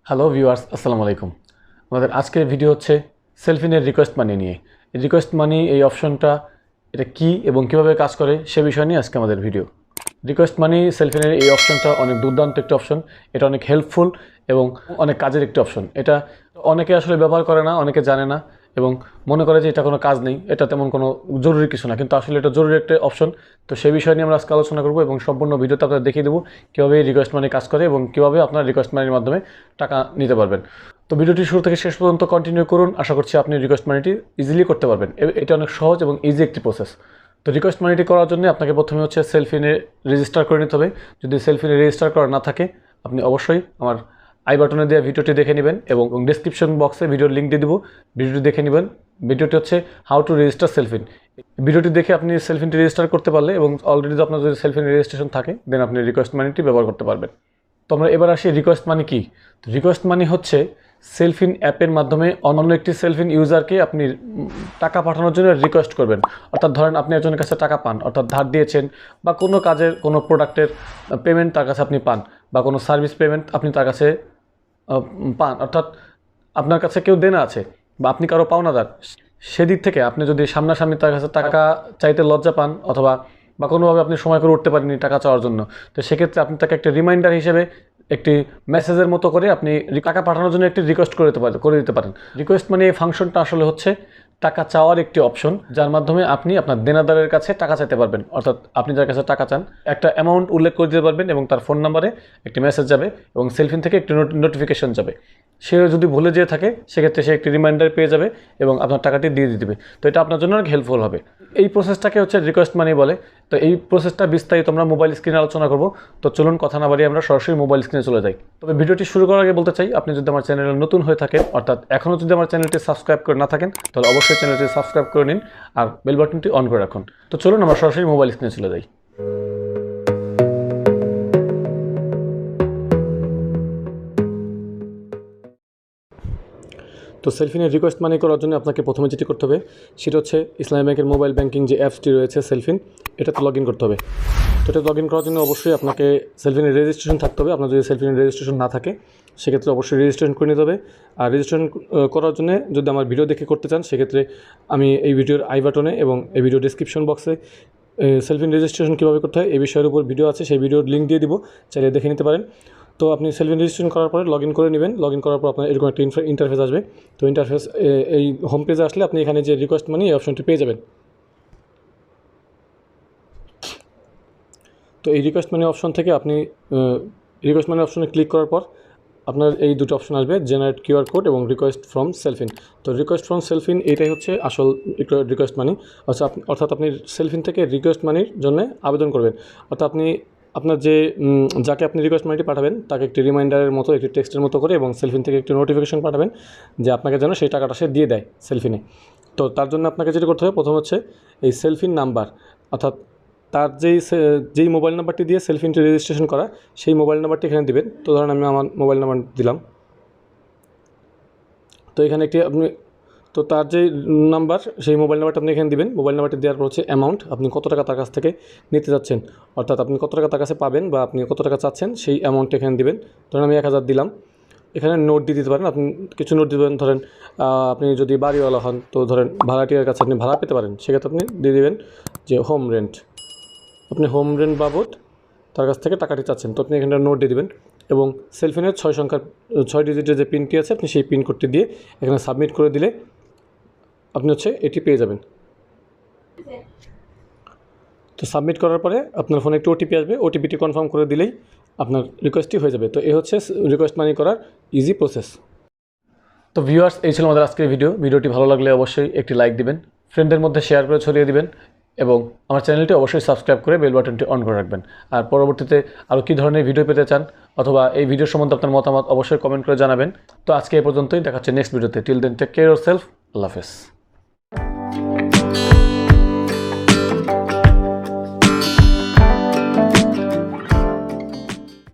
Hello viewers, আসসালামু আলাইকুম। আমাদের আজকের ভিডিও হচ্ছে সেলফিনের রিকোয়েস্ট মানি নিয়ে। এই রিকোয়েস্ট মানি এই অপশনটা এটা কি এবং কিভাবে কাজ করে সে বিষয় নিয়ে আজকে আমাদের ভিডিও। রিকোয়েস্ট মানি সেলফিনের এই অপশনটা অনেক দুর্দান্ত একটি অপশন। এটা অনেক হেল্পফুল এবং অনেক কাজের একটি অপশন। এটা অনেকে আসলে ব্যবহার করে না, অনেকে জানে না এবং মনে করে যে এটা কোনো কাজ নেই, এটা তেমন কোনো জরুরি কিছু না, কিন্তু আসলে এটা জরুরি একটা অপশন। তো সেই বিষয় নিয়ে আমরা আজকে আলোচনা করবো এবং সম্পূর্ণ ভিডিওতে আপনাদের দেখিয়ে দেবো কীভাবে এই রিকোয়েস্ট মানি কাজ করে এবং কীভাবে আপনার রিকোয়েস্ট মানির মাধ্যমে টাকা নিতে পারবেন। তো ভিডিওটি শুরু থেকে শেষ পর্যন্ত কন্টিনিউ করুন। আশা করছি আপনি রিকোয়েস্ট মানিটি ইজিলি করতে পারবেন। এটা অনেক সহজ এবং ইজি একটি প্রসেস। তো রিকোয়েস্ট মানিটি করার জন্য আপনাকে প্রথমে হচ্ছে সেলফিনে রেজিস্টার করে নিতে হবে। যদি সেলফিনে রেজিস্টার করা না থাকে আপনি অবশ্যই আমার আই বাটনে দেওয়া ভিডিওটি দেখে নেবেন এবং ডিসক্রিপশন বক্সে ভিডিওর লিঙ্ক দিয়ে দিব, ভিডিওটি দেখে নেবেন। ভিডিওটি হচ্ছে হাউ টু রেজিস্টার সেলফিন। ভিডিওটি দেখে আপনি সেলফিনটি রেজিস্টার করতে পারলে এবং অলরেডি আপনার যদি সেলফিন রেজিস্ট্রেশন থাকে দেন আপনি রিকোয়েস্ট মানিটি ব্যবহার করতে পারবেন। তো আমরা এবার আসি রিকোয়েস্ট মানি কি। তো রিকোয়েস্ট মানি হচ্ছে সেলফিন অ্যাপের মাধ্যমে অন্য একটি সেলফিন ইউজারকে আপনি টাকা পাঠানোর জন্য রিকোয়েস্ট করবেন। অর্থাৎ ধরেন আপনি একজনের কাছে টাকা পান, অর্থাৎ ধার দিয়েছেন বা কোনো কাজের কোনো প্রোডাক্টের পেমেন্ট তার কাছে আপনি পান বা কোনো সার্ভিস পেমেন্ট আপনি তার কাছে পান, অর্থাৎ আপনার কাছে কেউ দেনা আছে বা আপনি কারো পাওনাদার। সেদিক থেকে আপনি যদি সামনাসামনি তার কাছে টাকা চাইতে লজ্জা পান অথবা বা কোনোভাবে আপনি সময় করে উঠতে পারেননি টাকা চাওয়ার জন্য, তো সেক্ষেত্রে আপনি তাকে একটা রিমাইন্ডার হিসেবে একটি মেসেজের মতো করে আপনি টাকা পাঠানোর জন্য একটি রিকোয়েস্ট করে দিতে পারেন। রিকোয়েস্ট মানে এই ফাংশনটা আসলে হচ্ছে টাকা চাওয়ার একটি অপশন, যার মাধ্যমে আপনি আপনার দেনাদারের কাছে টাকা চাইতে পারবেন। অর্থাৎ আপনি যার কাছে টাকা চান একটা অ্যামাউন্ট উল্লেখ করে দিতে পারবেন এবং তার ফোন নাম্বারে একটি মেসেজ যাবে এবং সেলফিন থেকে একটি নোটিফিকেশন যাবে। সে যদি ভুলে যেয়ে থাকে সেক্ষেত্রে সে একটি রিমাইন্ডার পেয়ে যাবে এবং আপনার টাকাটি দিয়ে দিবে। তো এটা আপনার জন্য অনেক হেল্পফুল হবে। এই প্রসেসটাকে হচ্ছে রিকোয়েস্ট মানি বলে। তো এই প্রসেসটা বিস্তারিত আমরা মোবাইল স্ক্রিনে আলোচনা করব। তো চলুন কথা না বাড়িয়ে আমরা সরাসরি মোবাইল স্ক্রিনে চলে যাই। তবে ভিডিওটি শুরু করার আগে বলতে চাই, আপনি যদি আমার চ্যানেলে নতুন হয়ে থাকেন, অর্থাৎ এখনও যদি আমার চ্যানেলটি সাবস্ক্রাইব করে না থাকেন, তাহলে অবশ্যই চ্যানেলটি সাবস্ক্রাইব করে নিন আর বেল বাটনটি অন করে রাখুন। তো চলুন আমরা সরাসরি মোবাইল স্ক্রিনে চলে যাই। তো সেলফিনের রিকোয়েস্ট মানি করার জন্য আপনাকে প্রথমে যেটি করতে হবে সেটা হচ্ছে ইসলামী ব্যাংকের মোবাইল ব্যাংকিং যে অ্যাপসটি রয়েছে সেলফিন, এটাতে লগ ইন করতে হবে। তো এটা লগ ইন করার জন্য অবশ্যই আপনাকে সেলফিনের রেজিস্ট্রেশন থাকতে হবে। আপনার যদি সেলফিনের রেজিস্ট্রেশন না থাকে সেক্ষেত্রে অবশ্যই রেজিস্ট্রেশন করে নিতে হবে। আর রেজিস্ট্রেশন করার জন্য যদি আমার ভিডিও দেখে করতে চান সেক্ষেত্রে আমি এই ভিডিওর আই বাটনে এবং এই ভিডিও ডিসক্রিপশন বক্সে সেলফিন রেজিস্ট্রেশন কীভাবে করতে হয় এই বিষয়ের উপর ভিডিও আছে, সেই ভিডিওর লিঙ্ক দিয়ে দিব, চাইলে দেখে নিতে পারেন। তো আপনি সেলফিন রেজিস্ট্রেশন করার পরে লগ ইন করে নেবেন। লগ ইন করার পর আপনার এরকম একটা ইন্টারফেস আসবে। তো ইন্টারফেস এই হোম পেজে আসলে আপনি এখানে যে রিকোয়েস্ট মানি এই অপশনটি পেয়ে যাবেন। তো এই রিকোয়েস্ট মানি অপশন থেকে আপনি রিকোয়েস্ট মানি অপশনে ক্লিক করার পর আপনার এই দুটো অপশন আসবে, জেনারেট কিউআর কোড এবং রিকোয়েস্ট ফ্রম সেলফিন। তো রিকোয়েস্ট ফ্রম সেলফিন এইটাই হচ্ছে আসল রিকোয়েস্ট মানি। অর্থাৎ আপনি সেলফিন থেকে রিকোয়েস্ট মানির জন্য আবেদন করবেন। অর্থাৎ আপনি আপনার যাকে আপনি রিকোয়েস্ট মানিটি পাঠাবেন তাকে একটি রিমাইন্ডারের মতো একটি টেক্সটের মতো করে এবং সেলফিন থেকে একটি নোটিফিকেশন পাঠাবেন যে আপনাকে যেন সেই টাকাটা সে দিয়ে দেয় সেলফিনে। তো তার জন্য আপনাকে যেটা করতে হবে প্রথম হচ্ছে এই সেলফিন নাম্বার, অর্থাৎ তার যেই মোবাইল নাম্বারটি দিয়ে সেলফিনটি রেজিস্ট্রেশন করা সেই মোবাইল নাম্বারটি এখানে দিবেন। তো ধরেন আমি আমার মোবাইল নাম্বার দিলাম। তো এখানে একটি আপনি তো তার যে নাম্বার সেই মোবাইল নাম্বারটা আপনি এখানে দিবেন। মোবাইল নাম্বারটি দেওয়ার পর হচ্ছে অ্যামাউন্ট, আপনি কত টাকা তার কাছ থেকে নিতে যাচ্ছেন, অর্থাৎ আপনি কত টাকা তার কাছে পাবেন বা আপনি কত টাকা চাচ্ছেন সেই অ্যামাউন্টটা এখানে দিবেন। ধরেন আমি 1000 দিলাম। এখানে নোট দিয়ে দিতে পারেন, আপনি কিছু নোট দিবেন। ধরেন আপনি যদি বাড়িওয়ালা হন তো ধরেন ভাড়াটিয়ার কাছে আপনি ভাড়া পেতে পারেন, সেক্ষেত্রে আপনি দিয়ে দেবেন যে হোম রেন্ট, আপনি হোম রেন্ট বাবদ তার কাছ থেকে টাকাটি চাচ্ছেন। তো আপনি এখানে নোট দিয়ে দেবেন এবং সেলফিনের 6 ডিজিটের যে পিনটি আছে আপনি সেই পিন কোডটি দিয়ে এখানে সাবমিট করে দিলে আপনি হচ্ছে এটি পেয়ে যাবেন। তো সাবমিট করার পরে আপনার ফোনে একটি ওটিপি আসবে, ওটিপিটি কনফার্ম করে দিলেই আপনার রিকোয়েস্টটি হয়ে যাবে। তো এই হচ্ছে রিকোয়েস্ট মানি করার ইজি প্রসেস। তো ভিউয়ার্স, এই ছিল আমাদের আজকের ভিডিওটি ভালো লাগলে অবশ্যই একটি লাইক দিবেন, ফ্রেন্ডদের মধ্যে শেয়ার করে ছড়িয়ে দিবেন এবং আমার চ্যানেলটি অবশ্যই সাবস্ক্রাইব করে বেল বাটনটি অন করে রাখবেন। আর পরবর্তীতে আরও কী ধরনের ভিডিও পেতে চান অথবা এই ভিডিও সম্বন্ধে আপনার মতামত অবশ্যই কমেন্ট করে জানাবেন। তো আজকে এই পর্যন্তই, দেখা হচ্ছে নেক্সট ভিডিওতে। Till then take care yourself. Allah হাফেজ।